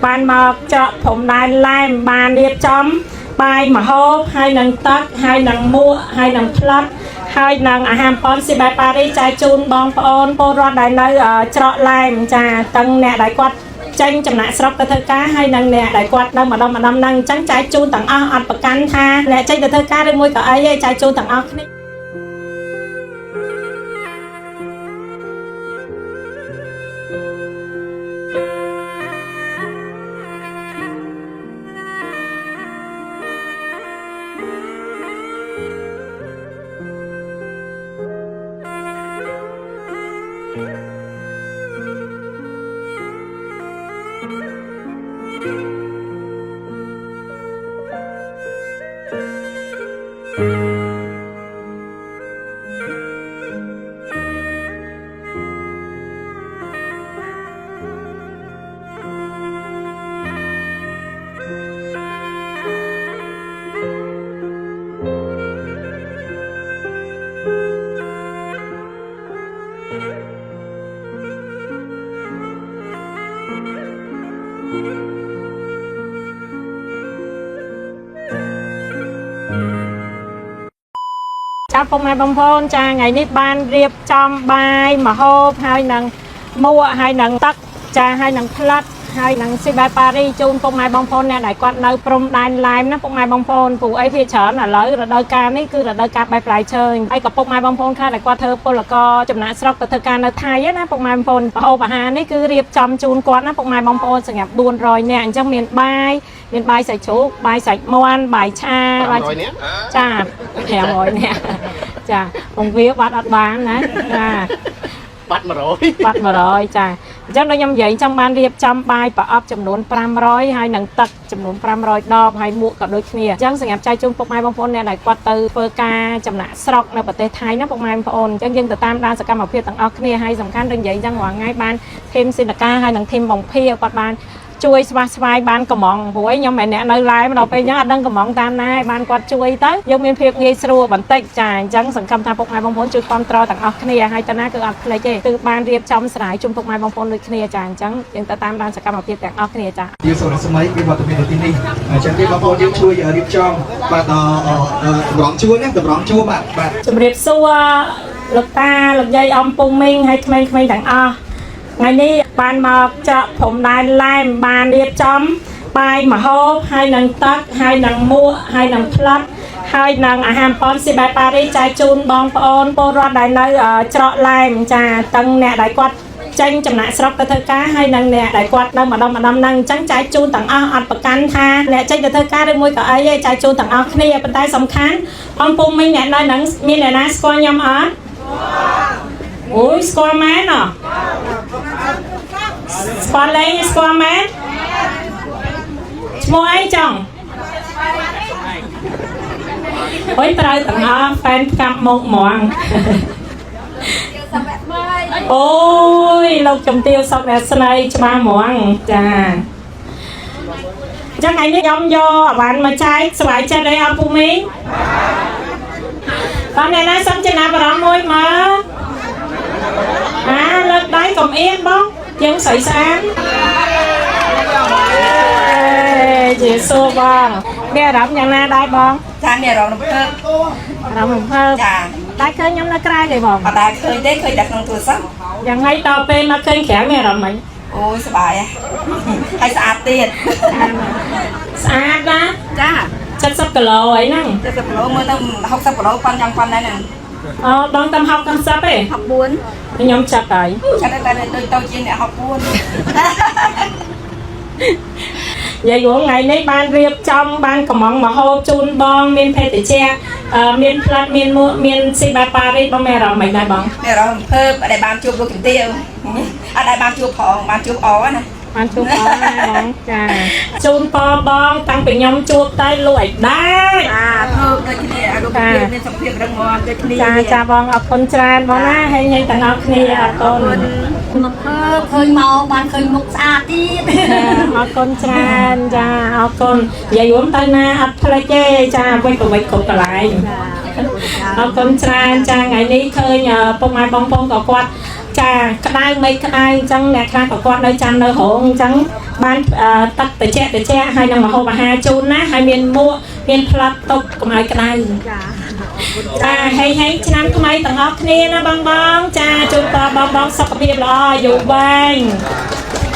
បានមកចកผมដែរឡែមបានរៀបចំបាយម្ហូបហើយនឹងទឹកហើយនឹងមួកហើយនឹងផ្លិតហើយនឹងអាហារប៉ុនស៊ីបែប៉ារីចែកជូនបងប្អូនពលរដ្ឋដែលនៅច្រកឡែមចាទាំងអ្នកដែលគាត់ចេញចំណាក់ស្រុកទៅធ្វើការហើយនឹងអ្នកដែលគាត់នៅម្ដុំហ្នឹងអញ្ចឹងចែកជូនទាំងអស់អត់ប្រកាន់ថាអ្នកចេញទៅធ្វើការឬមួយក៏អីទេចែកជូនទាំងអស់គ្នាពុកម៉ែបងប្អូនចាថ្ងៃនេះបានរៀបចំបាយម្ហូបហើយនឹងមួកហើយនឹងទឹកចាហើយនឹងផ្លិតហើយនឹងស៊ីបែប៉ារីជូនពុកម៉ែបងប្អូនអ្នកដែលគាត់នៅព្រំដែនឡែមណាពុកម៉ែបងប្អូនព្រោះអីភាគច្រើនឥឡូវរដូវកាលនេះគឺរដូវកាលបែបផ្លែឈើហើយក៏ពុកម៉ែបងប្អូនខ្លះដែលគាត់ធ្វើពលករចំណាក់ស្រុកទៅធ្វើការនៅថៃណាពុកម៉ែបងប្អូនម្ហូបអាហារនេះគឺរៀបចំជូនគាត់ណាពុកម៉ែបងប្អូនសម្រាប់400នាក់អញ្ចឹងមានបាយសាច់ជ្រូកបាយសាច់មាន់បាយឆាបាយចា500នាក់ចាបងវាបាត់អត់បានណាចាបាត់100ចាអញ្ចឹងដូចខ្ញុំនិយាយចាំបានរៀបចំបាយប្រអប់ចំនួន500ហើយនឹងទឹកចំនួន500ដបហើយមួកក៏ដូចគ្នាអញ្ចឹងសម្រាប់ចែកជូនពុកម៉ែបងប្អូនអ្នកដែលគាត់ទៅធ្វើការចំណាក់ស្រុកនៅប្រទេសថៃណាពុកម៉ែបងប្អូនអញ្ចឹងយើងទៅតាមដានសកម្មភាពទាំងអស់គ្នាហើយសំខាន់ដូចនិយាយអញ្ចឹងរាល់ថ្ងៃបានធីមសិនកាហើយនឹងធីមបងភាគាត់បានជួយស្វាយបានកំងព្រោះខ្ញុំមិនអ្នកនៅឡាយមកដល់ពេលអញ្ចឹងអត់ដឹងកំងតាមណាបានគាត់ជួយទៅយើងមានភាពងាយស្រួលបន្តិចចាអញ្ចឹងសង្ឃឹមថាពុកម៉ែបងប្អូនជួយគាំទ្រទាំងអស់គ្នាហើយតាណាគឺអត់ភ្លេចទេគឺបានរៀបចំស្រាយជុំពុកម៉ែបងប្អូនដូចគ្នាចាអញ្ចឹងយើងទៅតាមដានសកម្មភាពទាំងអស់គ្នាចាយើងសូមស្មីពីវត្តមាននៅទីនេះអញ្ចឹងទីបងប្អូនយើងជួយរៀបចំបាទតម្រង់ជួរណាតម្រង់ជួរបាទជំរាបសួរលោកតាលោកយាយអំពុំមីងហើយក្មេងៗទាំងអស់ថ្ងៃនេះបានមកចកผมដែរឡែមបានរៀបចំបាយម្ហូបហើយនឹងទឹកហើយនឹងមួកហើយនឹងផ្លិតហើយនឹងអាហារប៉ុនស៊ីបែប៉ារីចែកជូនបងប្អូនពលរដ្ឋដែលនៅច្រកឡែមចាទាំងអ្នកដែលគាត់ចេញចំណាក់ស្រុកទៅធ្វើការហើយនឹងអ្នកដែលគាត់នៅម្ដុំហ្នឹងអញ្ចឹងចែកជូនទាំងអស់អត់ប្រកាន់ថាអ្នកចេញទៅធ្វើការឬមួយក៏អីទេចែកជូនទាំងអស់គ្នាប៉ុន្តែសំខាន់អំពុំមីងអ្នកនៅហ្នឹងមានអ្នកណាស្គាល់ខ្ញុំអត់អូយស្គាល់មែនអស្គាល់លេងស្គាល់មែនឈ្មោះអីចង់អូយត្រូវទាំងអស់ហ្វេនកាប់មកហ្មងអូយលោកជំទាវសុកអ្នកស្រីច្បាស់ហ្មងចាអញ្ចឹងថ្ងៃនេះខ្ញុំយកអវ៉ាន់មកចែកស្វាយចិត្តអីអត់ពុំមីងបងអ្នកណាសុំចំណាប់អារម្មណ៍មួយមើលលើកដៃកុំអៀនបងយើងស្រីស្អាតជាសួរបងមានអារម្មណ៍យ៉ាងណាដែរបងចាមានអារម្មណ៍រំភើបចាតែឃើញខ្ញុំនៅក្រៅទេបងអត់ដែរឃើញទេឃើញតែក្នុងទូរស័ព្ទយ៉ាងហ្នឹងដល់ពេលមកឃើញក្រៅមានអារម្មណ៍ហ្មងអូយសប្បាយហើយស្អាតទៀតស្អាតណាចា70គីឡូអីហ្នឹង70គីឡូមើលទៅ60គីឡូប៉ុនយ៉ាងប៉ុនដែរហ្នឹងអូបងតាម60ទេ64ខ្ញុំចាប់ហើយចាប់តែទៅជាអ្នក64យាយយងថ្ងៃនេះបានរៀបចំបានកំងមហូបជូនបងមានភេទជ្ជៈមានផ្លាត់មានមួកមានស៊ីបែប៉ារីបងមានអារម្មណ៍មិនដែរបងមានអារម្មណ៍ភើបអត់ដែលបានជួបលោកជំទាវអត់ដែលបានជួបផងបានជួបអណាបានជួបអណាបងចាជូនពរបងតាំងពីខ្ញុំជួបតែលួយដែរធ្វើដូចគ្នាអាលោកជំទាវមានសុខភាពរឹងមាំដូចគ្នាចាបងអរគុណច្រើនបងណាហើយញ៉ៃទាំងអស់គ្នាអរគុណមកឃើញមកបានឃើញមុខស្អាតទៀតអរគុណច្រើនចាអរគុណយាយយំទៅណាអត់ភ្លេចទេចាវិញប្រវិចគ្រប់កន្លែងអរគុណច្រើនចាថ្ងៃនេះឃើញពុកម៉ែបងប្អូនក៏គាត់ ចាក្តៅមិនក្តៅអញ្ចឹងអ្នកខ្លះក៏គាត់នៅចាំនៅរោងអញ្ចឹងបានទឹកត្រជាក់ហើយនឹងម្ហូបអាហារជូនណាហើយមានមួកមានផ្លិតទុកកុំឲ្យក្តៅចាហេងឆ្នាំថ្មីទាំងអស់គ្នាណាបងចាជូនតបងសុខភាពល្អយូរវែង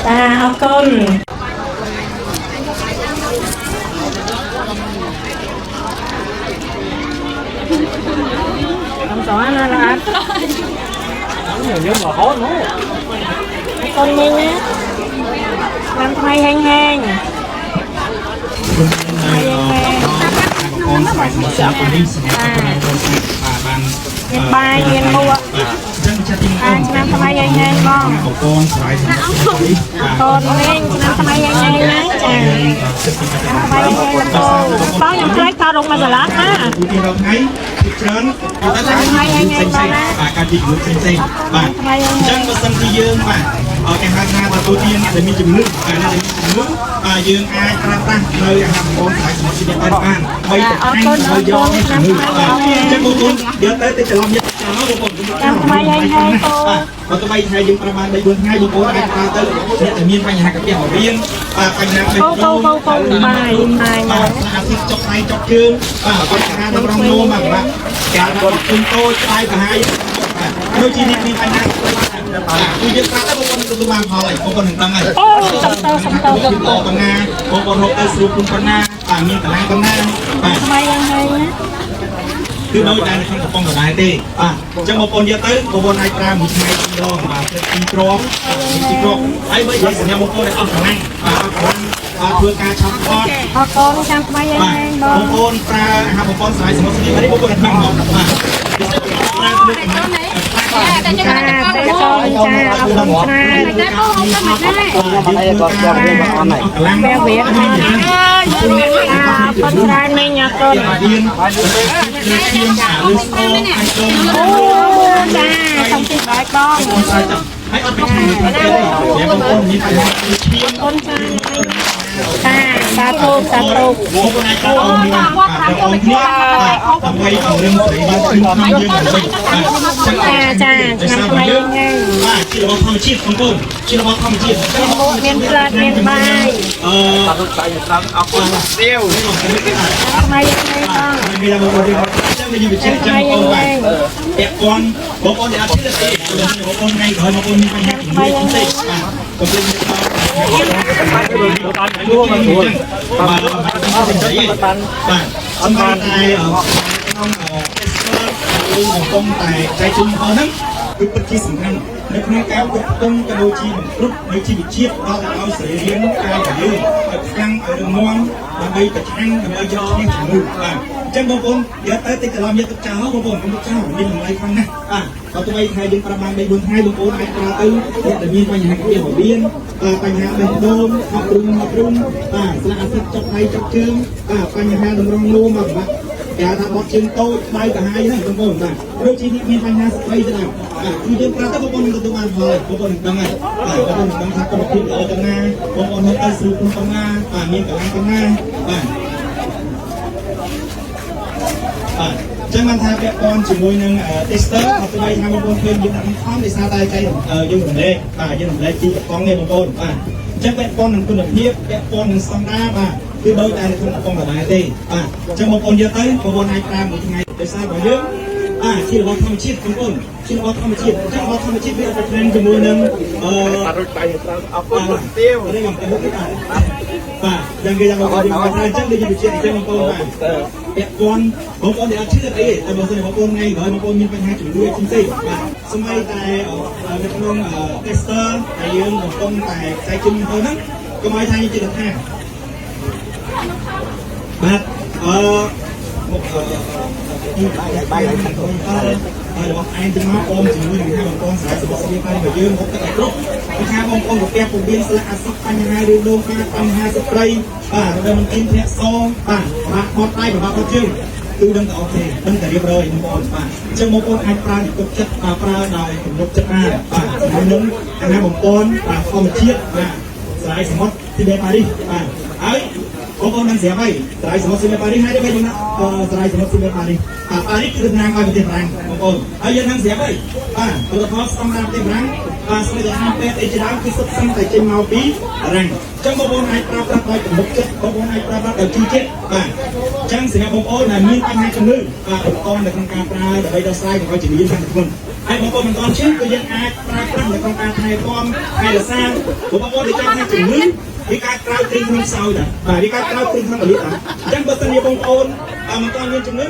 ចាអរគុណĐó nó là ăn nhiều nhất mà hốt nữa con nhanh á làm thay hang hang con phải một số con đi bài yên mua làm thay hang hang con lên làm thay hang hang đấy chà thay hang hang có những cái thao đúng mà giờ lát áច្រើនហើយការជីវិតផ្សេងៗបាទអញ្ចឹងបើសិនជាយើងបាទគេហៅថាទទួលទានដែលមានជំនឿដែលមានជំនឿយើងអាចប្រើប្រាស់នៅអាហារបងស្រាយសម្រាប់ជីវិតបានបីតែខាងហើយយកនេះជំនឿបាទអញ្ចឹងបងប្អូនយកទៅច្រឡំយកចោលបងប្អូនចាំថ្មីហើយហើយបើថ្មីថ្ងៃយើងប្រហែល3 4ថ្ងៃបងប្អូនអាចប្រើទៅអ្នកដែលមានបញ្ហាកាពះពោះវៀនបញ្ហាបេះដូងបាយអាស៊ីតចុកដៃចុកជើងបញ្ហានៅក្នុងនោមបាទការរត់ជុំតូចស្ដាយកាហាយដូចជានេះមានបញ្ហាគឺយើងប្រាប់ទៅបងប្អូនទទួលបានផលហើយបងប្អូននឹងដឹងហើយអូសំតើបណ្ណាបងប្អូនរកទៅស្រួលគុំបណ្ណាមានកន្លែងបណ្ណាបាទថ្មីយ៉ាងហើយណាគឺដូចតែនៅក្នុងកំប៉ុងដដែលទេបាទអញ្ចឹងបងប្អូនយកទៅបងប្អូនអាចប្រើមួយថ្ងៃ2ដងបាទ2គ្រាប់ហើយបើនិយាយសញ្ញាបងប្អូនឲ្យអស់កម្លាំងធ្វើការឆាប់អត់អរគុណចាំថ្មីយ៉ាងណាបងប្អូនប្រើអាហារបងប្អូនស្រាយសមុទ្រនេះបងប្អូនដឹងមកបាទចាអរគុណហើយអត់ពីថ្ងៃនេះទេបងប្អូនមានបញ្ហាឈាមអូនចាសាធុបងប្អូនអាចទៅអង្គនេះដើម្បីឲ្យរឿងស្រីបានជឿក្នុងយើងវិញចាឆ្នាំថ្មីហ្នឹងបាទជារបស់ធម្មជាតិបងប្អូនជារបស់ធម្មជាតិមានផ្លាតមានបាយអត់ស្អីតាមអរគុណសៀវថ្មីហ្នឹងមានបងប្អូនចាំនិយាយវិជាចាំបងប្អូនបាទពាក់ព័ន្ធបងប្អូនដែលអត់ជឿទេបងប្អូនថ្ងៃក្រោយបងប្អូនមានបញ្ហាជំងឺផ្សេងបាទបងប្អូនបាទជួមកជួបាទសម្រាប់តែក្នុងកំពុងតែចែកជូនផងហ្នឹងគឺពិតជាសំខាន់នៅក្នុងការគ្រប់គ្រងក៏ដូចជាគ្រប់នៅជីវជាតិដល់ឲ្យសរីរាង្គកាយរបស់យើងឲ្យខ្លាំងឲ្យរឹងមាំដើម្បីប្រឆាំងដើម្បីយកឈ្នះជំងឺបាទអញ្ចឹងបងប្អូនយកទៅតិចកន្លងយកទឹកចោលបងប្អូនកុំទឹកចោលមានតម្លៃខ្លាំងណាស់បើទៅថ្ងៃយើងប្រាប់បាន3 4ថ្ងៃបងប្អូនអាចប្រើទៅអ្នកដែលមានបញ្ហាកាពះពោះវៀនបញ្ហាបេះដូងហប់រុំស្លាកអាស៊ីតចុកដៃចុកជើងបញ្ហាតម្រងនោមបាទគេថាបត់ជើងតូចស្បែកកាហាយហ្នឹងបងប្អូនបាទដូចជានេះមានបញ្ហាស្បែកទៅដែរគឺយើងប្រាប់ទៅបងប្អូននឹងទទួលបានផលបងប្អូននឹងដឹងហើយបងប្អូននឹងដឹងថាគុណភាពល្អទៅណាបងប្អូននៅទៅស្រួលក្នុងកំណាមានកន្លែងកំណាបាទចឹងបានថាពាក់ព័ន្ធជាមួយនឹង tester អត់ទៅបីថាបងប្អូនឃើញយើងដាក់ខំដោយសារតែចៃយើងរំលែកយើងរំលែកទីកំប៉ុងនេះបងប្អូនបាទអញ្ចឹងពាក់ព័ន្ធនឹងគុណភាពពាក់ព័ន្ធនឹងស្តង់ដារបាទគឺដូចតែនៅក្នុងកំប៉ុងដដែលទេបាទអញ្ចឹងបងប្អូនយកទៅបងប្អូនអាចប្រើមួយថ្ងៃដោយសាររបស់យើងជារបស់ធម្មជាតិបងប្អូនជារបស់ធម្មជាតិអញ្ចឹងរបស់ធម្មជាតិវាអាចត្រូវជាមួយនឹងរុចដៃត្រូវអរគុណទៀវនេះខ្ញុំទៅមុខបាទយ៉ាងគេយ៉ាងបងប្អូនថាអញ្ចឹងដូចជាវិជាអញ្ចឹងបងប្អូនបាទពាក់ព័ន្ធបងប្អូនដែលអត់ជឿទេតែបើសិនបងប្អូនថ្ងៃក្រោយបងប្អូនមានបញ្ហាជំងឺផ្សេងៗបាទសូម្បីតែនៅក្នុង tester ដែលយើងកំពុងតែចែកជូនបងប្អូនហ្នឹងកុំឲ្យថាយើងជឿថាបាទមកបាយរបស់ឯងទៅមកអមជាមួយនឹងបងប្អូនស្រាយសុខភាពបាយរបស់យើងមកទឹកឲ្យគ្រប់ថាបងប្អូនកាពះពោះវៀនស្លាកអាស៊ីតបញ្ហារឿងដូងបញ្ហាសត្រីបាទដែលមិនกินធាក់សបាទបត់ដៃបត់ជើងគឺដឹងតែអូខេដឹងតែរៀបរយបងប្អូនបាទអញ្ចឹងបងប្អូនអាចប្រើទឹកចិត្តប្រើដោយទំនុកចិត្តបានបាទជាមួយនឹងអាហារបងប្អូនបាទធម្មជាតិបាទស្រាយសមុទ្រទីបេប៉ារីសបាទហើយ បងប្អូននឹងស្រាប់ហើយស្រ័យសមុទ្រស៊ីមេប៉ារីហើយទេបងណាស្រ័យសមុទ្រស៊ីមេប៉ារីប៉ារីគឺតំណាងឲ្យប្រទេសបារាំងបងប្អូនហើយយើងនឹងស្រាប់ហើយបាទផលិតផលស្តង់ដារប្រទេសបារាំងបាទស្មេតែហាពេទ្យអីជាដើមគឺសុទ្ធសឹងតែចេញមកពីបារាំងអញ្ចឹងបងប្អូនអាចប្រើប្រាស់ដោយទំនុកចិត្តបងប្អូនអាចប្រើប្រាស់ដោយជឿជាក់បាទអញ្ចឹងសម្រាប់បងប្អូនដែលមានបញ្ហាជំងឺបាទឧបករណ៍នៅក្នុងការប្រើដើម្បីដោះស្រាយកុំឲ្យជំងឺកាន់តែធ្ងន់ហើយបងប្អូនមិនទាន់ជឿគឺយើងអាចប្រើប្រាស់នៅក្នុងការថែទាំថែរក្សាបងប្អូនដែលចង់ថាជំងឺវាកើតក្រៅទ្រីក្នុងខ្សោយដែរបាទវាកើតក្រៅទ្រីក្នុងកលិតដែរអញ្ចឹងបើសិនជាបងប្អូនមិនទាន់មានជំងឺ